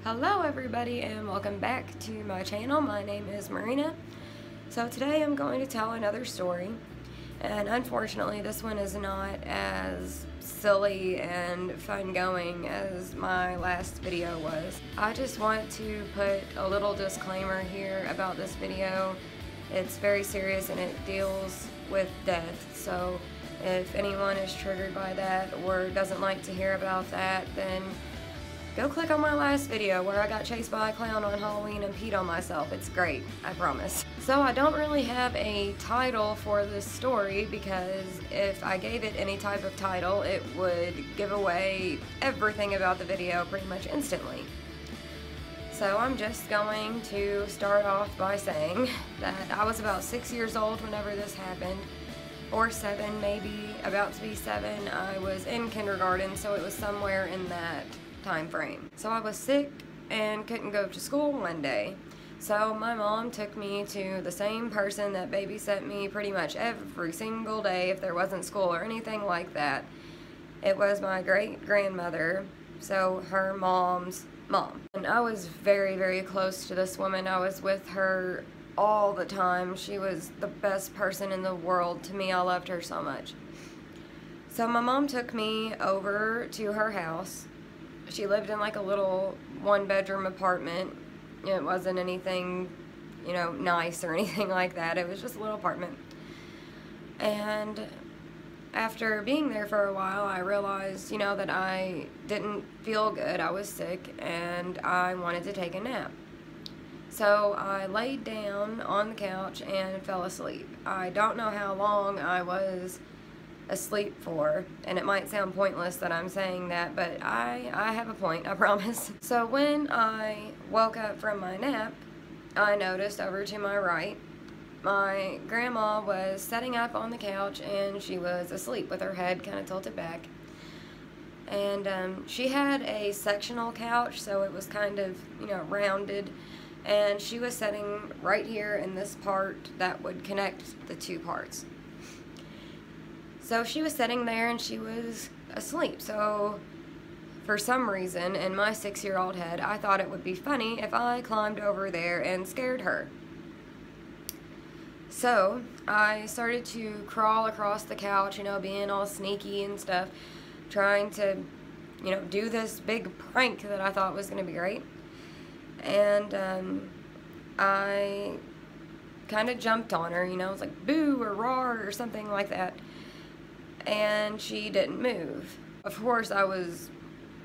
Hello everybody and welcome back to my channel. My name is Marina. So today I'm going to tell another story, and unfortunately this one is not as silly and fun going as my last video was. I just want to put a little disclaimer here about this video. It's very serious and it deals with death, so if anyone is triggered by that or doesn't like to hear about that, then go click on my last video where I got chased by a clown on Halloween and peed on myself. It's great, I promise. So I don't really have a title for this story because if I gave it any type of title, it would give away everything about the video pretty much instantly. So I'm just going to start off by saying that I was about 6 years old whenever this happened, or 7 maybe, about to be 7. I was in kindergarten, so it was somewhere in that time frame. So I was sick and couldn't go to school one day. So my mom took me to the same person that babysat me pretty much every single day if there wasn't school or anything like that. It was my great-grandmother, so her mom's mom. And I was very, very close to this woman. I was with her all the time. She was the best person in the world to me. I loved her so much. So my mom took me over to her house. She lived in like a little one-bedroom apartment. It wasn't anything, you know, nice or anything like that. It was just a little apartment. And after being there for a while, I realized, you know, that I didn't feel good. I was sick and I wanted to take a nap. So I laid down on the couch and fell asleep. I don't know how long I was asleep for, and it might sound pointless that I'm saying that, but I have a point, I promise. So when I woke up from my nap, I noticed over to my right, my grandma was sitting up on the couch and she was asleep with her head kind of tilted back. And she had a sectional couch, so it was kind of, you know, rounded, and she was sitting right here in this part that would connect the two parts. So she was sitting there and she was asleep. So for some reason in my 6-year-old head, I thought it would be funny if I climbed over there and scared her. So I started to crawl across the couch, you know, being all sneaky and stuff, trying to, you know, do this big prank that I thought was going to be great. And I kind of jumped on her, you know, it was like boo or roar or something like that. And she didn't move. Of course, I was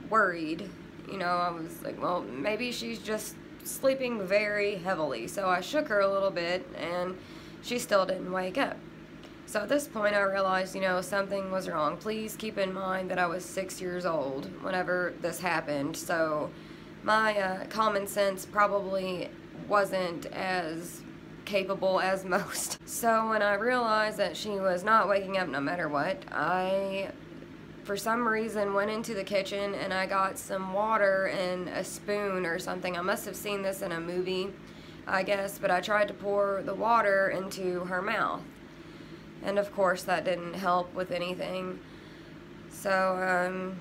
worried. You know, I was like, well, maybe she's just sleeping very heavily. So I shook her a little bit, and she still didn't wake up. So at this point, I realized, you know, something was wrong. Please keep in mind that I was 6 years old whenever this happened. So my common sense probably wasn't as capable as most. So when I realized that she was not waking up no matter what, I, for some reason, went into the kitchen and I got some water and a spoon or something. I must have seen this in a movie, I guess, but I tried to pour the water into her mouth. And of course that didn't help with anything. So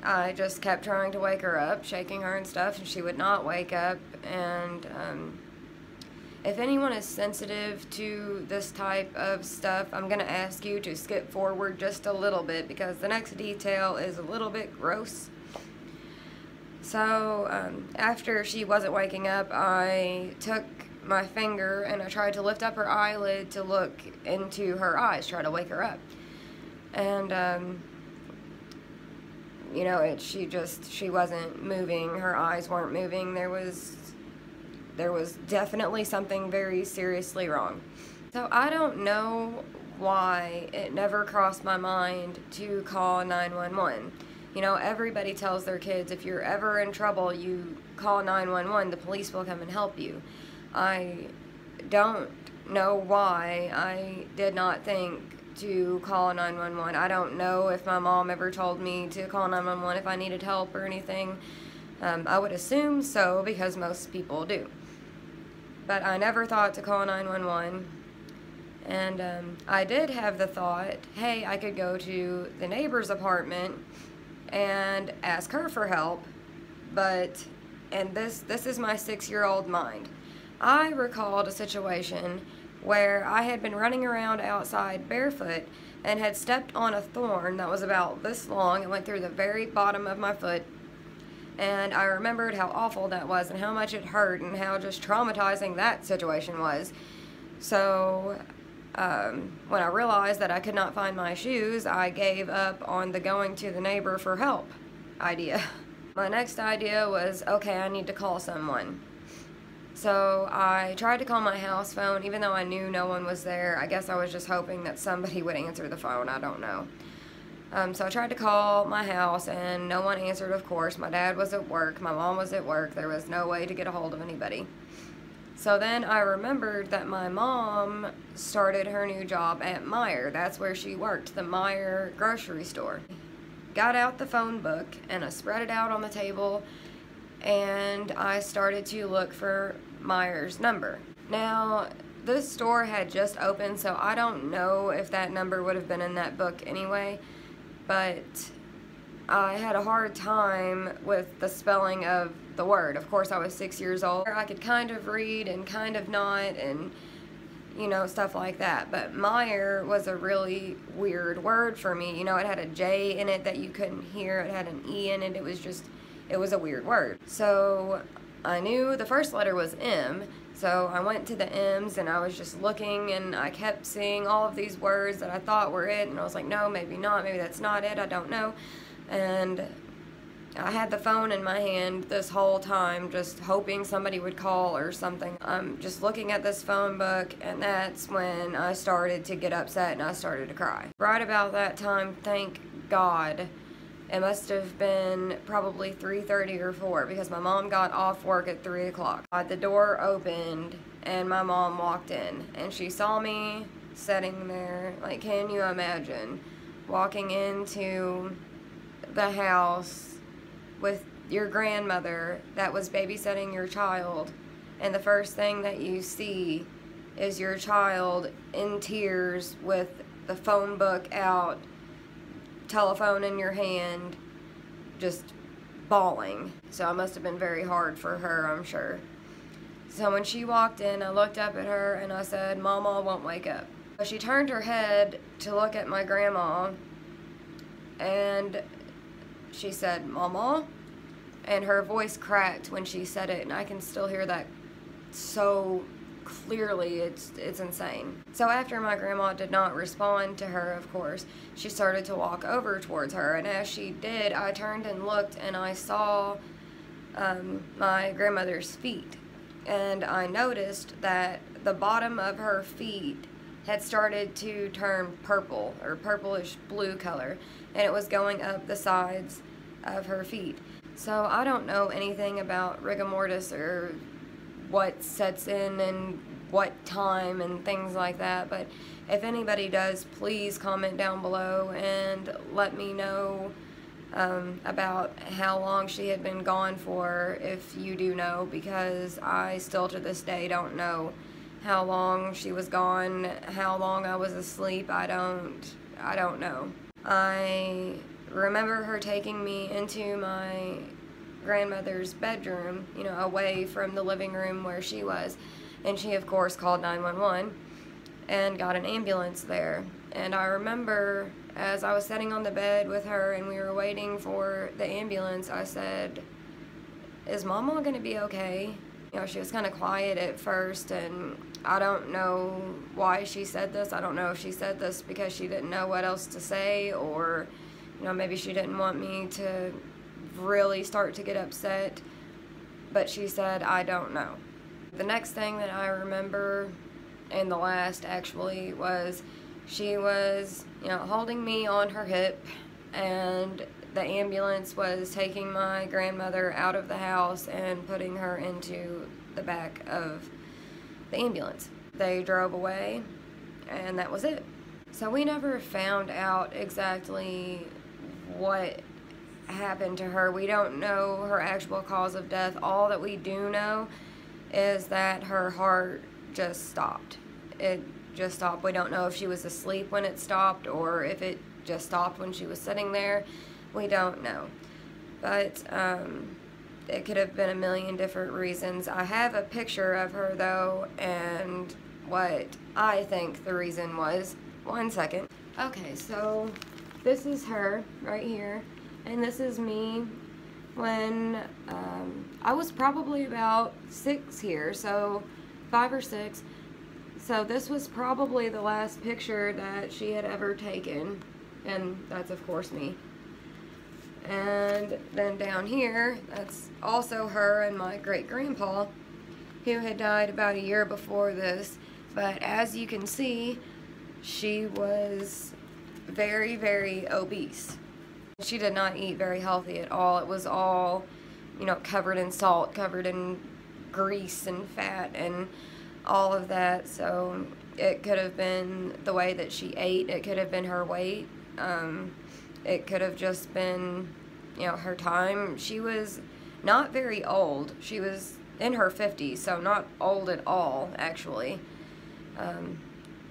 I just kept trying to wake her up, shaking her and stuff, and she would not wake up. And if anyone is sensitive to this type of stuff, I'm going to ask you to skip forward just a little bit because the next detail is a little bit gross. So after she wasn't waking up, I took my finger and I tried to lift up her eyelid to look into her eyes, try to wake her up. And you know, she wasn't moving, her eyes weren't moving. There was definitely something very seriously wrong. So I don't know why it never crossed my mind to call 911. You know, everybody tells their kids if you're ever in trouble, you call 911, the police will come and help you. I don't know why I did not think to call 911. I don't know if my mom ever told me to call 911 if I needed help or anything. I would assume so because most people do. But I never thought to call 911. And I did have the thought, hey, I could go to the neighbor's apartment and ask her for help, but and this is my 6-year-old mind. I recalled a situation where I had been running around outside barefoot and had stepped on a thorn that was about this long. It went through the very bottom of my foot, and I remembered how awful that was and how much it hurt and how just traumatizing that situation was. So when I realized that I could not find my shoes, I gave up on the going to the neighbor for help idea. My next idea was, okay, I need to call someone. So I tried to call my house phone, even though I knew no one was there. I guess I was just hoping that somebody would answer the phone. I don't know. So I tried to call my house, and no one answered, of course. My dad was at work. My mom was at work. There was no way to get a hold of anybody. So then I remembered that my mom started her new job at Meijer. That's where she worked, the Meijer grocery store. Got out the phone book, and I spread it out on the table, and I started to look for Meijer's number. Now, this store had just opened, so I don't know if that number would have been in that book anyway, but I had a hard time with the spelling of the word. Of course, I was 6 years old. I could kind of read and kind of not, and you know, stuff like that. But Meijer was a really weird word for me. You know, it had a J in it that you couldn't hear. It had an E in it. It was a weird word. So I knew the first letter was M. So I went to the M's, and I was just looking, and I kept seeing all of these words that I thought were it, and I was like, no, maybe not, maybe that's not it, I don't know. And I had the phone in my hand this whole time, just hoping somebody would call or something. I'm just looking at this phone book, and that's when I started to get upset and I started to cry. Right about that time, thank God, it must have been probably 3:30 or 4, because my mom got off work at 3 o'clock. The door opened, and my mom walked in, and she saw me sitting there. Like, can you imagine walking into the house with your grandmother that was babysitting your child, and the first thing that you see is your child in tears with the phone book out, telephone in your hand, just bawling. So it must have been very hard for her, I'm sure. So when she walked in, I looked up at her and I said, "Mama won't wake up." She turned her head to look at my grandma, and she said, "Mama?" And her voice cracked when she said it, and I can still hear that so clearly. It's insane. So after my grandma did not respond to her, of course, she started to walk over towards her, and as she did, I turned and looked, and I saw my grandmother's feet, and I noticed that the bottom of her feet had started to turn purple, or purplish blue color, and it was going up the sides of her feet. So I don't know anything about rigor mortis or what sets in and what time and things like that, but if anybody does, please comment down below and let me know about how long she had been gone for, if you do know, because I still to this day don't know how long she was gone, how long I was asleep. I don't know. I remember her taking me into my grandmother's bedroom, you know, away from the living room where she was, and she of course called 911 and got an ambulance there. And I remember as I was sitting on the bed with her and we were waiting for the ambulance, I said, "Is Mama gonna be okay?" You know, she was kind of quiet at first, and I don't know why she said this. I don't know if she said this because she didn't know what else to say, or, you know, maybe she didn't want me to really start to get upset, but she said, "I don't know." The next thing that I remember, and the last actually, was she was, you know, holding me on her hip, and the ambulance was taking my grandmother out of the house and putting her into the back of the ambulance. They drove away, and that was it. So we never found out exactly what happened to her. We don't know her actual cause of death. All that we do know is that her heart just stopped. It just stopped. We don't know if she was asleep when it stopped or if it just stopped when she was sitting there. We don't know. But it could have been a million different reasons. I have a picture of her though, and what I think the reason was. One second. Okay, so this is her right here, and this is me when I was probably about 6 here, so 5 or 6. So this was probably the last picture that she had ever taken, and that's of course me. And then down here, that's also her and my great-grandpa, who had died about a year before this. But as you can see, she was very, very obese. She did not eat very healthy at all. It was all, you know, covered in salt, covered in grease and fat and all of that. So it could have been the way that she ate. It could have been her weight. It could have just been, you know, her time. She was not very old. She was in her 50s, so not old at all, actually.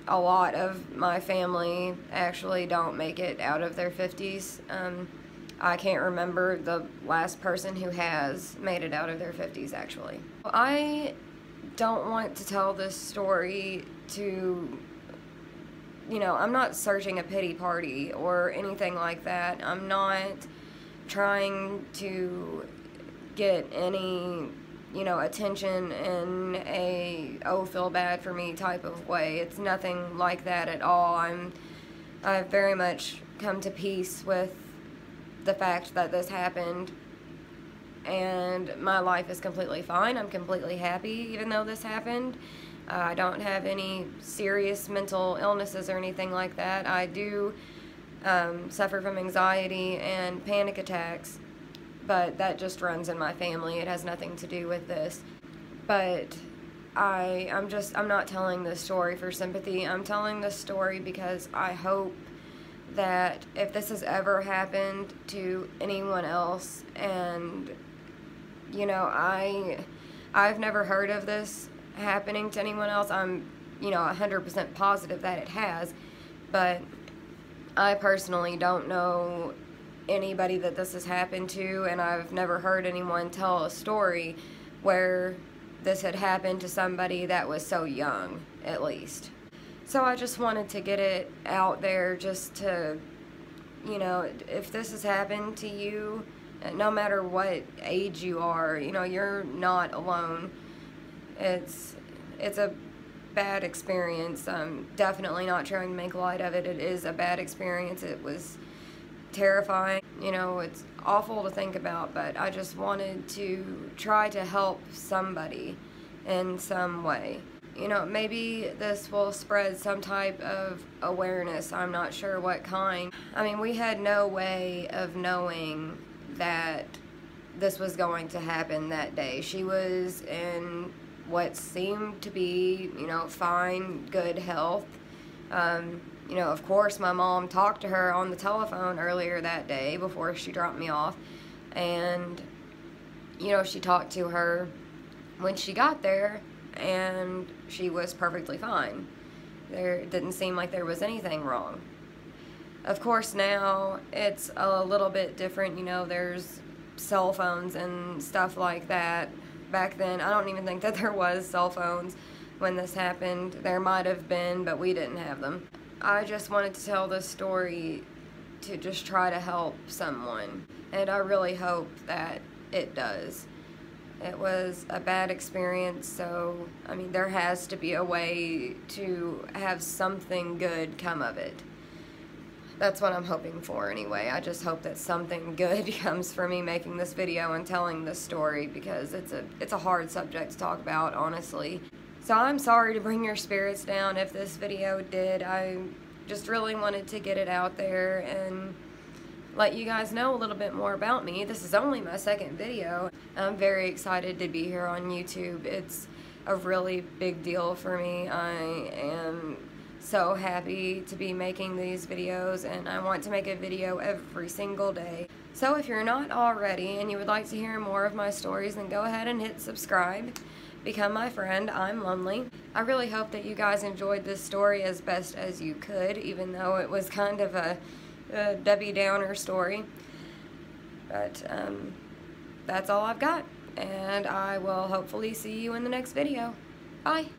A lot of my family actually don't make it out of their 50s. I can't remember the last person who has made it out of their 50s, actually. I don't want to tell this story to, you know, I'm not searching a pity party or anything like that. I'm not trying to get any, you know, attention in a, oh, feel bad for me type of way. It's nothing like that at all. I've very much come to peace with the fact that this happened, and my life is completely fine. I'm completely happy even though this happened. I don't have any serious mental illnesses or anything like that. I do suffer from anxiety and panic attacks, but that just runs in my family. It has nothing to do with this. But I'm not telling this story for sympathy. I'm telling this story because I hope that if this has ever happened to anyone else, and, you know, I've never heard of this happening to anyone else. I'm, you know, 100% positive that it has, but I personally don't know anybody that this has happened to, and I've never heard anyone tell a story where this had happened to somebody that was so young, at least. So I just wanted to get it out there just to, you know, if this has happened to you, no matter what age you are, you know, you're not alone. It's a bad experience. I'm definitely not trying to make light of it. It is a bad experience. It was terrifying. You know, it's awful to think about, but I just wanted to try to help somebody in some way. You know, maybe this will spread some type of awareness. I'm not sure what kind. I mean, we had no way of knowing that this was going to happen that day. She was in what seemed to be, you know, fine, good health. You know, of course, my mom talked to her on the telephone earlier that day before she dropped me off, and, you know, she talked to her when she got there, and she was perfectly fine. There didn't seem like there was anything wrong. Of course, now it's a little bit different. You know, there's cell phones and stuff like that. Back then, I don't even think that there was cell phones when this happened. There might have been, but we didn't have them. I just wanted to tell this story to just try to help someone, and I really hope that it does. It was a bad experience, so, I mean, there has to be a way to have something good come of it. That's what I'm hoping for anyway. I just hope that something good comes from me making this video and telling this story, because it's a hard subject to talk about, honestly. So I'm sorry to bring your spirits down if this video did. I just really wanted to get it out there and let you guys know a little bit more about me. This is only my second video. I'm very excited to be here on YouTube. It's a really big deal for me. I am so happy to be making these videos, and I want to make a video every single day. So if you're not already and you would like to hear more of my stories, then go ahead and hit subscribe. Become my friend. I'm lonely. I really hope that you guys enjoyed this story as best as you could, even though it was kind of a Debbie Downer story. But that's all I've got, and I will hopefully see you in the next video. Bye.